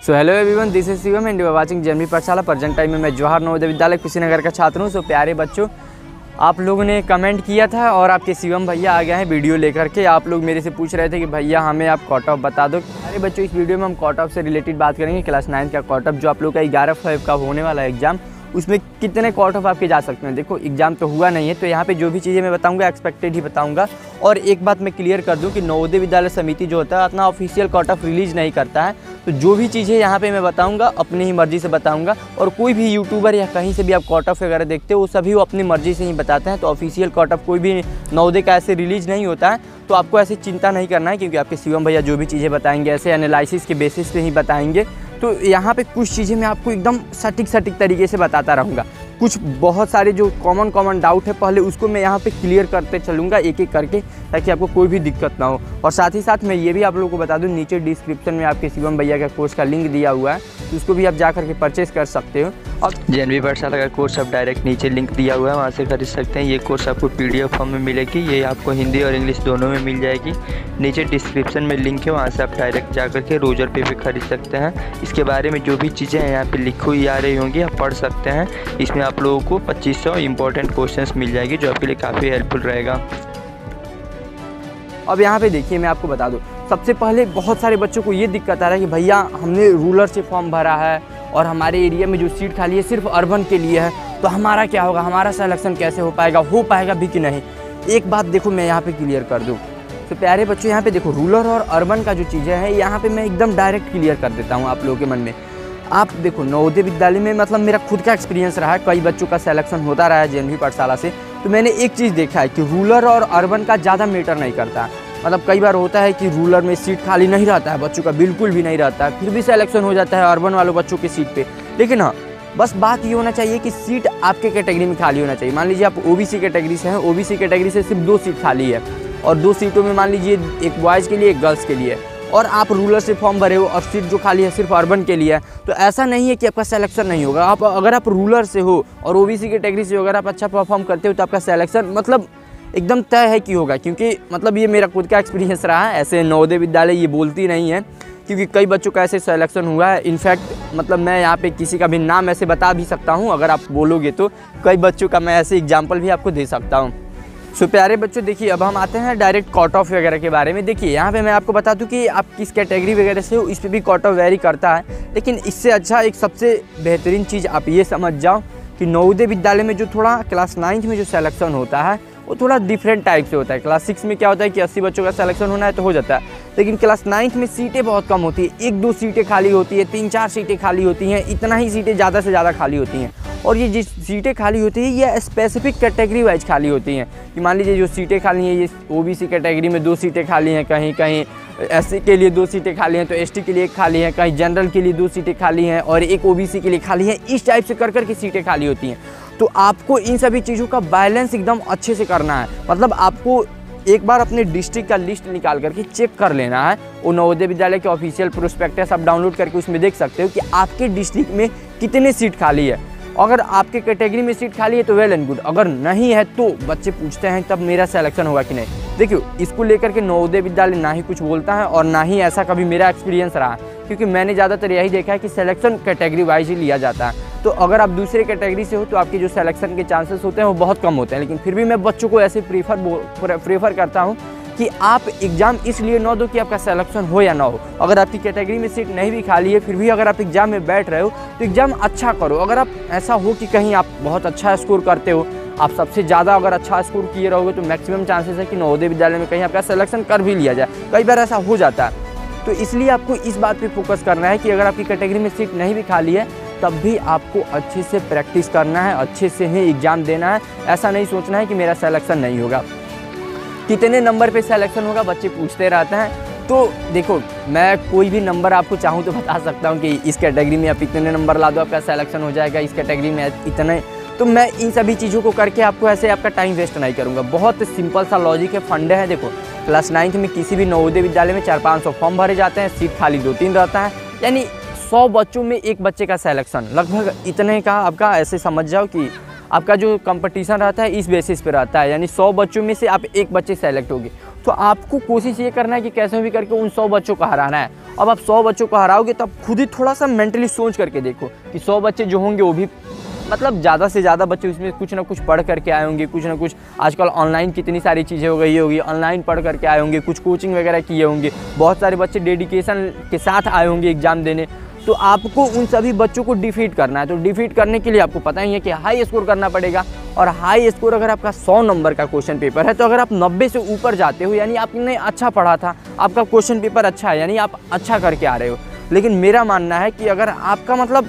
So hello everyone, this is Shivam and you are watching JNV Pathshala. Present time में मैं जवाहर नवोदय विद्यालय कुशीनगर का छात्र हूँ। सो प्यारे बच्चों, आप लोगों ने कमेंट किया था और आपके शिवम भैया आ गए हैं वीडियो लेकर के। आप लोग मेरे से पूछ रहे थे कि भैया हमें आप कट ऑफ बता दो। अरे बच्चों, इस वीडियो में हम कट ऑफ से रिलेटेड बात करेंगे। क्लास 9 का कट ऑफ जो आप लोग का 11/5 का होने वाला है एग्जाम, उसमें कितने कट ऑफ आपके जा सकते हैं। देखो, एग्जाम तो हुआ नहीं है, तो यहाँ पे जो भी चीज़ें मैं बताऊंगा एक्सपेक्टेड ही बताऊंगा। और एक बात मैं क्लियर कर दूं कि नवोदय विद्यालय समिति जो होता है अपना ऑफिशियल कट ऑफ रिलीज नहीं करता है। तो जो भी चीज़ें यहाँ पे मैं बताऊंगा अपनी ही मर्जी से बताऊंगा। और कोई भी यूट्यूबर या कहीं से भी आप कट ऑफ वगैरह देखते हो, वो सभी वो अपनी मर्जी से ही बताते हैं। तो ऑफिशियल कट ऑफ कोई भी नवोदय का ऐसे रिलीज नहीं होता है। तो आपको ऐसे चिंता नहीं करना है, क्योंकि आपके शिवम भैया जो भी चीज़ें बताएंगे ऐसे एनालिसिस के बेसिस पे ही बताएंगे। तो यहाँ पे कुछ चीज़ें मैं आपको एकदम सटीक तरीके से बताता रहूँगा। कुछ बहुत सारे जो कॉमन डाउट है, पहले उसको मैं यहाँ पे क्लियर करते चलूँगा एक एक करके, ताकि आपको कोई भी दिक्कत ना हो। और साथ ही साथ मैं ये भी आप लोगों को बता दूँ, नीचे डिस्क्रिप्शन में आपके शिवम भैया का कोर्स का लिंक दिया हुआ है, तो उसको भी आप जा करके परचेस कर सकते हो। और जेएनवी पाठशाला का कोर्स आप डायरेक्ट नीचे लिंक दिया हुआ है, वहाँ से खरीद सकते हैं। ये कोर्स आपको पीडीएफ फॉर्म में मिलेगी, ये आपको हिंदी और इंग्लिश दोनों में मिल जाएगी। नीचे डिस्क्रिप्शन में लिंक है, वहाँ से आप डायरेक्ट जा करके रोजर पे खरीद सकते हैं। इसके बारे में जो भी चीज़ें हैं यहाँ पे लिखी हुई आ रही होंगी, आप पढ़ सकते हैं। इसमें आप लोगों को 2500 इंपॉर्टेंट क्वेश्चंस मिल जाएगी, जो आपके लिए काफ़ी हेल्पफुल रहेगा। अब यहाँ पे देखिए, मैं आपको बता दूं, सबसे पहले बहुत सारे बच्चों को ये दिक्कत आ रहा है कि भैया हमने रूरल से फॉर्म भरा है और हमारे एरिया में जो सीट खाली है सिर्फ अर्बन के लिए है, तो हमारा क्या होगा, हमारा सिलेक्शन कैसे हो पाएगा भी कि नहीं। एक बात देखो, मैं यहाँ पे क्लियर कर दूँ। तो प्यारे बच्चों, यहाँ पे देखो, रूरल और अर्बन का जो चीज़ें हैं यहाँ पे मैं एकदम डायरेक्ट क्लियर कर देता हूँ आप लोगों के मन में। आप देखो, नवोदय विद्यालय में मतलब मेरा खुद का एक्सपीरियंस रहा है, कई बच्चों का सिलेक्शन होता रहा है जेएनवी पाठशाला से। तो मैंने एक चीज़ देखा है कि रूरल और अर्बन का ज़्यादा मैटर नहीं करता। मतलब कई बार होता है कि रूरल में सीट खाली नहीं रहता है, बच्चों का बिल्कुल भी नहीं रहता है, फिर भी सिलेक्शन हो जाता है अर्बन वालों बच्चों की सीट पे। लेकिन हाँ, बस बात ये होना चाहिए कि सीट आपके कैटेगरी में खाली होना चाहिए। मान लीजिए आप ओबीसी कैटेगरी से हैं, ओबीसी कैटेगरी से सिर्फ 2 सीट खाली है, और 2 सीटों में मान लीजिए एक बॉयज़ के लिए एक गर्ल्स के लिए, और आप रूरल से फॉर्म भरे हो और सीट जो खाली है सिर्फ अर्बन के लिए है, तो ऐसा नहीं है कि आपका सिलेक्शन नहीं होगा। आप अगर आप रूरल से हो और ओबीसी कैटेगरी से अगर आप अच्छा परफॉर्म करते हो, तो आपका सिलेक्शन मतलब एकदम तय है कि होगा। क्योंकि मतलब ये मेरा खुद का एक्सपीरियंस रहा है। ऐसे नवोदय विद्यालय ये बोलती नहीं है, क्योंकि कई बच्चों का ऐसे सिलेक्शन हुआ है। इनफैक्ट मतलब मैं यहाँ पे किसी का भी नाम ऐसे बता भी सकता हूँ, अगर आप बोलोगे तो कई बच्चों का मैं ऐसे एग्जाम्पल भी आपको दे सकता हूँ। सो प्यारे बच्चों, देखिए अब हम आते हैं डायरेक्ट कट ऑफ वगैरह के बारे में। देखिए यहाँ पे मैं आपको बता दूँ कि आप किस कैटेगरी वगैरह से हो, इस पर भी कट ऑफ वेरी करता है। लेकिन इससे अच्छा एक सबसे बेहतरीन चीज़ आप ये समझ जाओ कि नवोदय विद्यालय में जो थोड़ा क्लास 9 में जो सिलेक्शन होता है वो थोड़ा डिफरेंट टाइप से होता है। क्लास 6 में क्या होता है कि 80 बच्चों का सिलेक्शन होना है तो हो जाता है, लेकिन क्लास 9 में सीटें बहुत कम होती है। 1-2 सीटें खाली होती है, 3-4 सीटें खाली होती हैं, इतना ही सीटें ज़्यादा से ज़्यादा खाली होती हैं। और ये जिस सीटें खाली होती है ये स्पेसिफिक कैटेगरी वाइज खाली होती हैं। कि मान लीजिए जो सीटें खाली हैं, ये ओबीसी कैटेगरी में 2 सीटें खाली हैं, कहीं कहीं एससी के लिए 2 सीटें खाली हैं, तो एसटी के लिए 1 खाली है, कहीं जनरल के लिए 2 सीटें खाली हैं और 1 ओबीसी के लिए खाली है। इस टाइप से कर के सीटें खाली होती हैं। तो आपको इन सभी चीज़ों का बैलेंस एकदम अच्छे से करना है। मतलब आपको एक बार अपने डिस्ट्रिक्ट का लिस्ट निकाल करके चेक कर लेना है। वो नवोदय विद्यालय के ऑफिशियल प्रोस्पेक्टस आप डाउनलोड करके उसमें देख सकते हो कि आपके डिस्ट्रिक्ट में कितने सीट खाली है। अगर आपके कैटेगरी में सीट खाली है तो वेल एंड गुड, अगर नहीं है तो बच्चे पूछते हैं तब मेरा सिलेक्शन होगा कि नहीं। देखियो, इसको लेकर के नवोदय विद्यालय ना ही कुछ बोलता है और ना ही ऐसा कभी मेरा एक्सपीरियंस रहा, क्योंकि मैंने ज़्यादातर यही देखा है कि सिलेक्शन कैटेगरी वाइज ही लिया जाता है। तो अगर आप दूसरे कैटेगरी से हो तो आपके जो सिलेक्शन के चांसेस होते हैं वो बहुत कम होते हैं। लेकिन फिर भी मैं बच्चों को ऐसे प्रीफर करता हूँ कि आप एग्ज़ाम इसलिए ना दो कि आपका सिलेक्शन हो या ना हो। अगर आपकी कैटेगरी में सीट नहीं भी खाली है, फिर भी अगर आप एग्ज़ाम में बैठ रहे हो तो एग्ज़ाम अच्छा करो। अगर आप ऐसा हो कि कहीं आप बहुत अच्छा स्कोर करते हो, आप सबसे ज़्यादा अगर अच्छा स्कोर किए रहोगे, तो मैक्सिमम चांसेस है कि नवोदय विद्यालय में कहीं आपका सिलेक्शन कर भी लिया जाए। कई बार ऐसा हो जाता है। तो इसलिए आपको इस बात पे फोकस करना है कि अगर आपकी कैटेगरी में सीट नहीं भी खाली है, तब भी आपको अच्छे से प्रैक्टिस करना है, अच्छे से ही एग्ज़ाम देना है। ऐसा नहीं सोचना है कि मेरा सिलेक्शन नहीं होगा। कितने नंबर पे सिलेक्शन होगा बच्चे पूछते रहते हैं। तो देखो, मैं कोई भी नंबर आपको चाहूँ तो बता सकता हूँ कि इस कैटेगरी में आप इतने नंबर ला दो आपका सिलेक्शन हो जाएगा, इस कैटेगरी में इतने। तो मैं इन सभी चीज़ों को करके आपको ऐसे आपका टाइम वेस्ट नहीं करूँगा। बहुत सिंपल सा लॉजिक है, फंडे है। देखो, क्लास 9 में किसी भी नवोदय विद्यालय में 400-500 फॉर्म भरे जाते हैं, सीट खाली 2-3 रहता है, यानी 100 बच्चों में 1 बच्चे का सिलेक्शन, लगभग इतने का आपका ऐसे समझ जाओ कि आपका जो कंपटीशन रहता है इस बेसिस पे रहता है। यानी 100 बच्चों में से आप 1 बच्चे सेलेक्ट होगे। तो आपको कोशिश ये करना है कि कैसे भी करके उन 100 बच्चों को हराना है। अब आप 100 बच्चों को हराओगे तो आप खुद ही थोड़ा सा मेंटली सोच करके देखो कि 100 बच्चे जो होंगे वो भी मतलब ज़्यादा से ज़्यादा बच्चे उसमें कुछ ना कुछ पढ़ करके आए होंगे, कुछ ना कुछ आजकल ऑनलाइन कितनी सारी चीज़ें हो गई होगी, ऑनलाइन पढ़ करके आए होंगे, कुछ कोचिंग वगैरह किए होंगे, बहुत सारे बच्चे डेडिकेशन के साथ आए होंगे एग्ज़ाम देने। तो आपको उन सभी बच्चों को डिफीट करना है। तो डिफीट करने के लिए आपको पता ही है कि हाई स्कोर करना पड़ेगा, और हाई स्कोर अगर आपका 100 नंबर का क्वेश्चन पेपर है तो अगर आप 90 से ऊपर जाते हो यानी आपने अच्छा पढ़ा था, आपका क्वेश्चन पेपर अच्छा है, यानी आप अच्छा करके आ रहे हो। लेकिन मेरा मानना है कि अगर आपका मतलब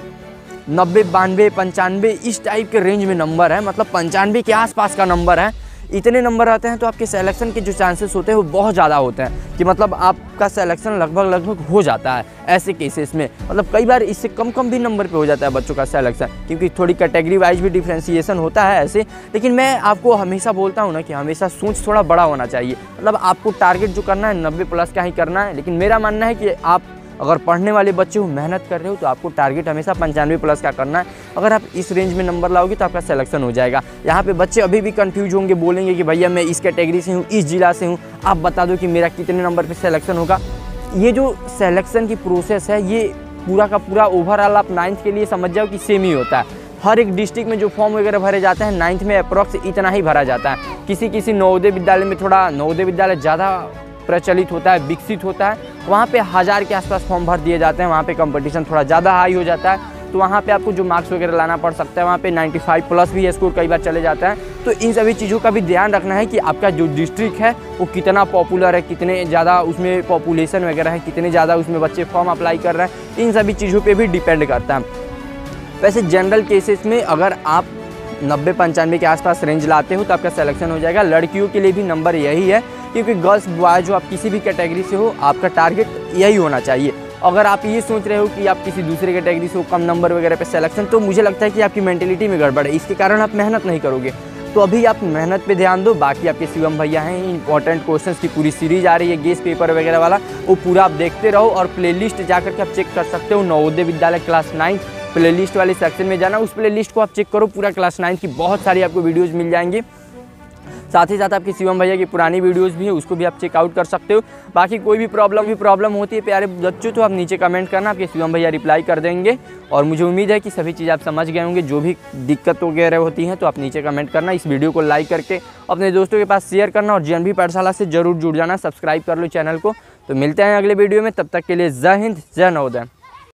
90, 92, 95 इस टाइप के रेंज में नंबर है, मतलब 95 के आसपास का नंबर है, इतने नंबर आते हैं तो आपके सिलेक्शन के जो चांसेस होते हैं वो बहुत ज़्यादा होते हैं कि मतलब आपका सिलेक्शन लगभग हो जाता है ऐसे केसेस में। मतलब कई बार इससे कम भी नंबर पे हो जाता है बच्चों का सिलेक्शन, क्योंकि थोड़ी कैटेगरी वाइज भी डिफ्रेंशिएशन होता है ऐसे। लेकिन मैं आपको हमेशा बोलता हूँ ना कि हमेशा सोच थोड़ा बड़ा होना चाहिए। मतलब आपको टारगेट जो करना है 90 प्लस का ही करना है। लेकिन मेरा मानना है कि आप अगर पढ़ने वाले बच्चे हो, मेहनत कर रहे हो, तो आपको टारगेट हमेशा 95 प्लस का करना है। अगर आप इस रेंज में नंबर लाओगे तो आपका सिलेक्शन हो जाएगा। यहाँ पे बच्चे अभी भी कंफ्यूज होंगे, बोलेंगे कि भैया मैं इस कैटेगरी से हूँ, इस जिला से हूँ, आप बता दो कि मेरा कितने नंबर पे सिलेक्शन होगा। ये जो सिलेक्शन की प्रोसेस है ये पूरा का पूरा ओवरऑल आप 9th के लिए समझ जाओ कि सेम ही होता है। हर एक डिस्ट्रिक्ट में जो फॉर्म वगैरह भरे जाते हैं 9th में अप्रॉक्स इतना ही भरा जाता है। किसी नवोदय विद्यालय में थोड़ा नवोदय विद्यालय ज़्यादा प्रचलित होता है, विकसित होता है, वहाँ पे 1000 के आसपास फॉर्म भर दिए जाते हैं। वहाँ पे कंपटीशन थोड़ा ज़्यादा हाई हो जाता है, तो वहाँ पे आपको जो मार्क्स वगैरह लाना पड़ सकता है, वहाँ पे 95 प्लस भी स्कोर कई बार चले जाता है। तो इन सभी चीज़ों का भी ध्यान रखना है कि आपका जो डिस्ट्रिक्ट है वो कितना पॉपुलर है, कितने ज़्यादा उसमें पॉपुलेशन वगैरह है, कितने ज़्यादा उसमें बच्चे फॉर्म अप्लाई कर रहे हैं, इन सभी चीज़ों पर भी डिपेंड करता है। वैसे जनरल केसेस में अगर आप 90-95 के आसपास रेंज लाते हो तो आपका सिलेक्शन हो जाएगा। लड़कियों के लिए भी नंबर यही है, क्योंकि गर्ल्स बॉय जो आप किसी भी कैटेगरी से हो आपका टारगेट यही होना चाहिए। अगर आप ये सोच रहे हो कि आप किसी दूसरे कैटेगरी से हो, कम नंबर वगैरह पे सिलेक्शन, तो मुझे लगता है कि आपकी मेंटेलिटी में गड़बड़ है, इसके कारण आप मेहनत नहीं करोगे। तो अभी आप मेहनत पे ध्यान दो। बाकी आपके शिवम भैया हैं, इंपॉर्टेंट क्वेश्चंस की पूरी सीरीज आ रही है गेस्ट पेपर वगैरह वाला, वो पूरा आप देखते रहो। और प्लेलिस्ट जाकर के आप चेक कर सकते हो, नवोदय विद्यालय क्लास 9 प्लेलिस्ट वाले सेक्शन में जाना, उस प्लेलिस्ट को आप चेक करो, पूरा क्लास 9 की बहुत सारी आपको वीडियोज़ मिल जाएंगी। साथ ही साथ आपके शिवम भैया की पुरानी वीडियोस भी है, उसको भी आप चेकआउट कर सकते हो। बाकी कोई भी प्रॉब्लम होती है प्यारे बच्चों तो आप नीचे कमेंट करना, आपके शिवम भैया रिप्लाई कर देंगे। और मुझे उम्मीद है कि सभी चीज़ आप समझ गए होंगे। जो भी दिक्कत वगैरह होती हैं तो आप नीचे कमेंट करना। इस वीडियो को लाइक करके अपने दोस्तों के पास शेयर करना, और JNV पाठशाला से जरूर जुड़ जाना, सब्सक्राइब कर लो चैनल को। तो मिलते हैं अगले वीडियो में, तब तक के लिए जय हिंद, जय नवोदय।